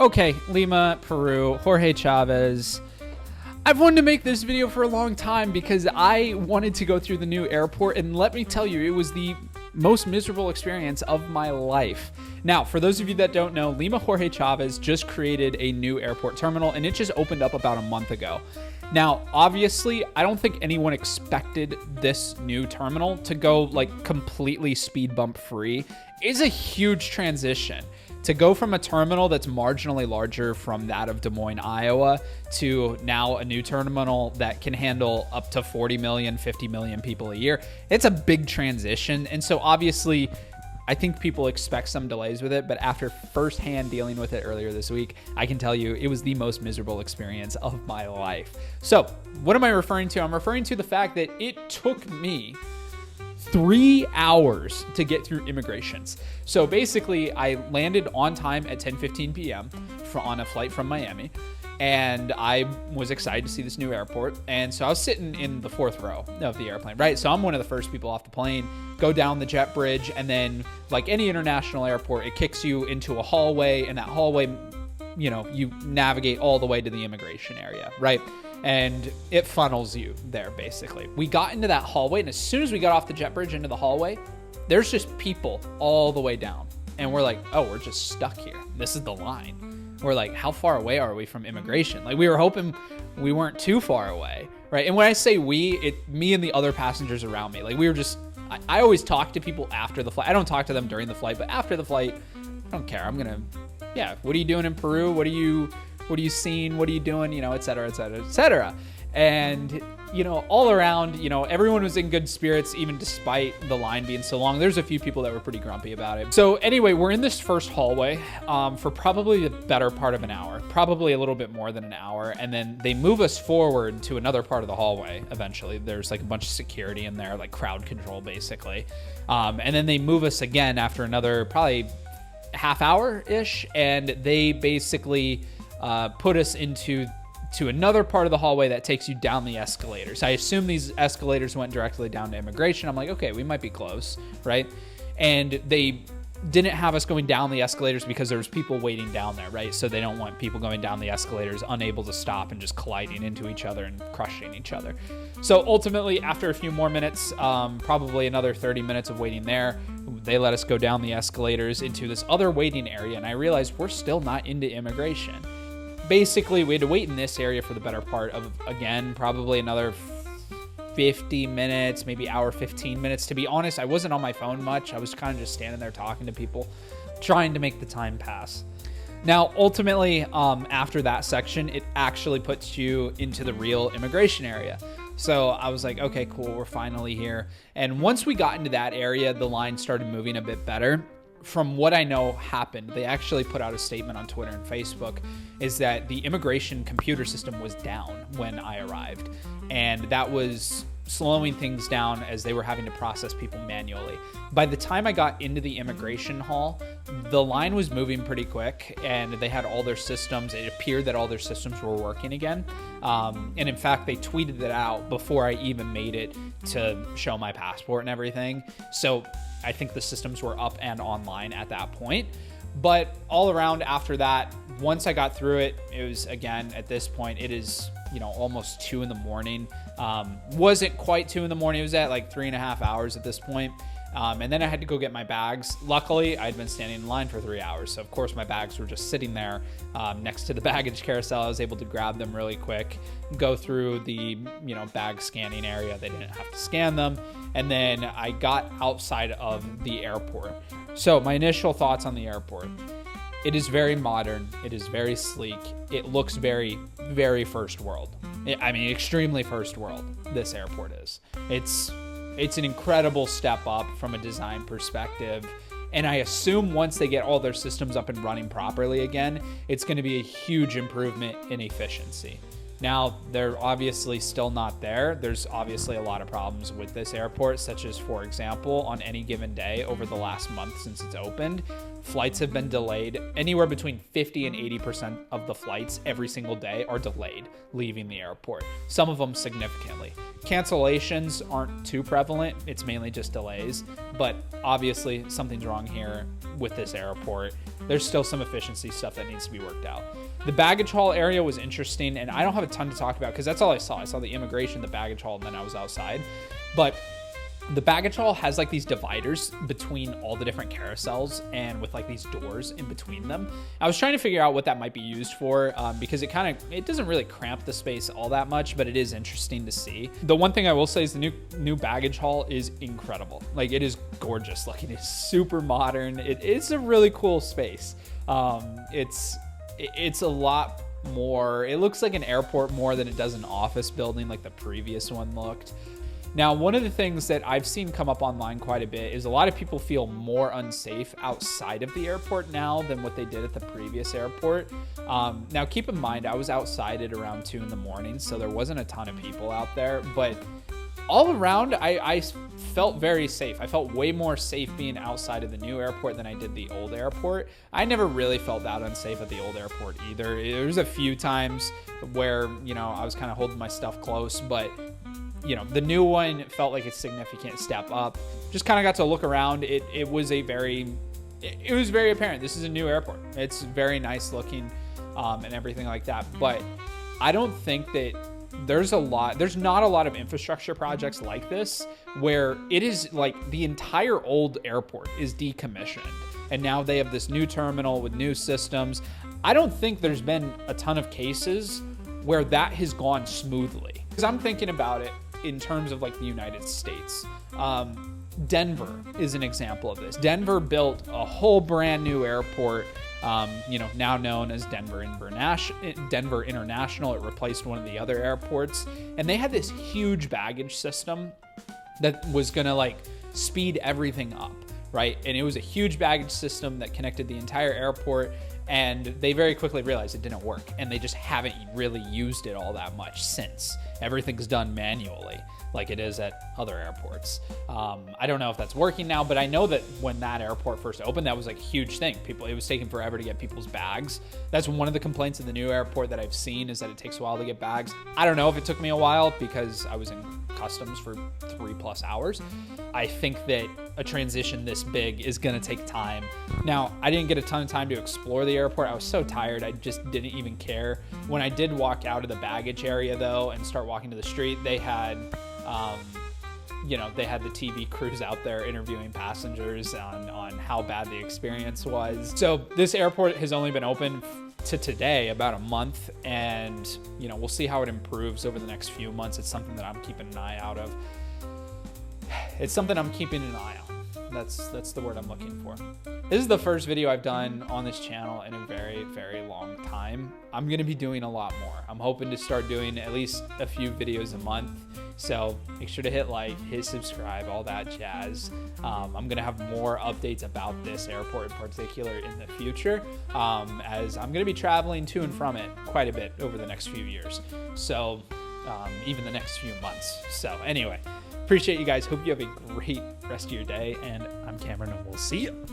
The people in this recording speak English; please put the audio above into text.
Okay, Lima, Peru, Jorge Chavez. I've wanted to make this video for a long time because I wanted to go through the new airport, and let me tell you, it was the most miserable experience of my life. Now, for those of you that don't know, Lima Jorge Chavez just created a new airport terminal, and it just opened up about a month ago. Now, obviously, I don't think anyone expected this new terminal to go like completely speed bump free. It's a huge transition. To go from a terminal that's marginally larger from that of Des Moines, Iowa, to now a new terminal that can handle up to 40 million, 50 million people a year, it's a big transition. And so obviously, I think people expect some delays with it, but after firsthand dealing with it earlier this week, I can tell you it was the most miserable experience of my life. So what am I referring to? I'm referring to the fact that it took me 3 hours to get through immigrations. So basically, I landed on time at 10:15 p.m. on a flight from Miami, and I was excited to see this new airport. And so I was sitting in the fourth row of the airplane, right? So I'm one of the first people off the plane, go down the jet bridge, and then like any international airport, it kicks you into a hallway, and that hallway, you navigate all the way to the immigration area, right? And it funnels you there, basically. We got into that hallway, and as soon as we got off the jet bridge into the hallway, there's just people all the way down. And we're like, oh, we're just stuck here. This is the line. We're like, how far away are we from immigration? Like, we were hoping we weren't too far away, right? And when I say we, me and the other passengers around me. Like, we were just, I always talk to people after the flight. I don't talk to them during the flight, but after the flight, I don't care. What are you doing in Peru? What are you seeing? What are you doing? Et cetera, et cetera, et cetera. And, all around, everyone was in good spirits, even despite the line being so long. There's a few people that were pretty grumpy about it. So anyway, we're in this first hallway for probably the better part of an hour, probably a little bit more than an hour. And then they move us forward to another part of the hallway. Eventually, there's like a bunch of security in there, like crowd control, basically. And then they move us again after another probably half hour-ish. And they basically put us into another part of the hallway that takes you down the escalators. I assume these escalators went directly down to immigration. I'm like, okay, we might be close, right? And they didn't have us going down the escalators because there was people waiting down there, right? So they don't want people going down the escalators unable to stop and just colliding into each other and crushing each other. So ultimately, after a few more minutes, probably another 30 minutes of waiting there, they let us go down the escalators into this other waiting area, and I realized we're still not into immigration. Basically, we had to wait in this area for the better part of, again, probably another 50 minutes, maybe hour, 15 minutes. To be honest, I wasn't on my phone much. I was kind of just standing there talking to people, trying to make the time pass. Now, ultimately, after that section, it actually puts you into the real immigration area. So I was like, okay, cool, we're finally here. And once we got into that area, the line started moving a bit better. From what I know happened, they actually put out a statement on Twitter and Facebook, is that the immigration computer system was down when I arrived. And that was slowing things down as they were having to process people manually. By the time I got into the immigration hall, the line was moving pretty quick, and they had all their systems. It appeared that all their systems were working again. And in fact, they tweeted it out before I even made it to show my passport and everything. So I think the systems were up and online at that point. But all around after that, once I got through it, it was, again, at this point, it is, almost 2 in the morning. Wasn't quite 2 in the morning. It was at like 3.5 hours at this point. And then I had to go get my bags. Luckily, I'd been standing in line for 3 hours. So of course my bags were just sitting there next to the baggage carousel. I was able to grab them really quick, go through the, bag scanning area. They didn't have to scan them. And then I got outside of the airport. So my initial thoughts on the airport. It is very modern. It is very sleek. It looks very, very first world. Extremely first world, this airport is. It's an incredible step up from a design perspective. And I assume once they get all their systems up and running properly again, it's going to be a huge improvement in efficiency. Now, they're obviously still not there. There's obviously a lot of problems with this airport, such as, for example, on any given day over the last month since it's opened, Flights have been delayed. Anywhere between 50 and 80% of the flights every single day are delayed leaving the airport. Some of them significantly. Cancellations aren't too prevalent. It's mainly just delays, but obviously something's wrong here with this airport. There's still some efficiency stuff that needs to be worked out. The baggage hall area was interesting, and I don't have a ton to talk about because that's all I saw. I saw the immigration, the baggage hall, and then I was outside. But the baggage hall has like these dividers between all the different carousels and with like these doors in between them. I was trying to figure out what that might be used for because it doesn't really cramp the space all that much, but it is interesting to see. The one thing I will say is the new baggage hall is incredible. Like, it is gorgeous looking. It's super modern. It's a really cool space. It's a lot more, it looks like an airport more than it does an office building like the previous one looked. Now, one of the things that I've seen come up online quite a bit is a lot of people feel more unsafe outside of the airport now than what they did at the previous airport. Now, keep in mind, I was outside at around 2 in the morning, so there wasn't a ton of people out there, but all around, I felt very safe. I felt way more safe being outside of the new airport than I did the old airport. I never really felt that unsafe at the old airport either. There was a few times where, I was kind of holding my stuff close, but the new one felt like a significant step up. Just kind of got to look around. It was very apparent. This is a new airport. It's very nice looking and everything like that. But I don't think that there's not a lot of infrastructure projects like this where it is like the entire old airport is decommissioned. And now they have this new terminal with new systems. I don't think there's been a ton of cases where that has gone smoothly. Because I'm thinking about it in terms of like the United States. Denver is an example of this. Denver built a whole brand new airport, now known as Denver International. It replaced one of the other airports. And they had this huge baggage system that was gonna like speed everything up, right? And it was a huge baggage system that connected the entire airport. And they very quickly realized it didn't work, and they just haven't really used it all that much since. Everything's done manually, like it is at other airports. I don't know if that's working now, but I know that when that airport first opened, that was like a huge thing. It was taking forever to get people's bags. That's one of the complaints of the new airport that I've seen, is that it takes a while to get bags. I don't know if it took me a while because I was in customs for 3+ hours. I think that a transition this big is gonna take time. Now, I didn't get a ton of time to explore the airport. I was so tired, I just didn't even care. When I did walk out of the baggage area though and start walking to the street, they had the TV crews out there interviewing passengers on how bad the experience was. So this airport has only been open to today about a month, and we'll see how it improves over the next few months. It's something that I'm keeping an eye out of. It's something I'm keeping an eye on. That's the word I'm looking for. This is the first video I've done on this channel in a very, very long time. I'm gonna be doing a lot more. I'm hoping to start doing at least a few videos a month. So make sure to hit like, hit subscribe, all that jazz. I'm gonna have more updates about this airport in particular in the future, as I'm gonna be traveling to and from it quite a bit over the next few years. So even the next few months. So anyway, appreciate you guys. Hope you have a great rest of your day, and I'm Cameron, and we'll see you.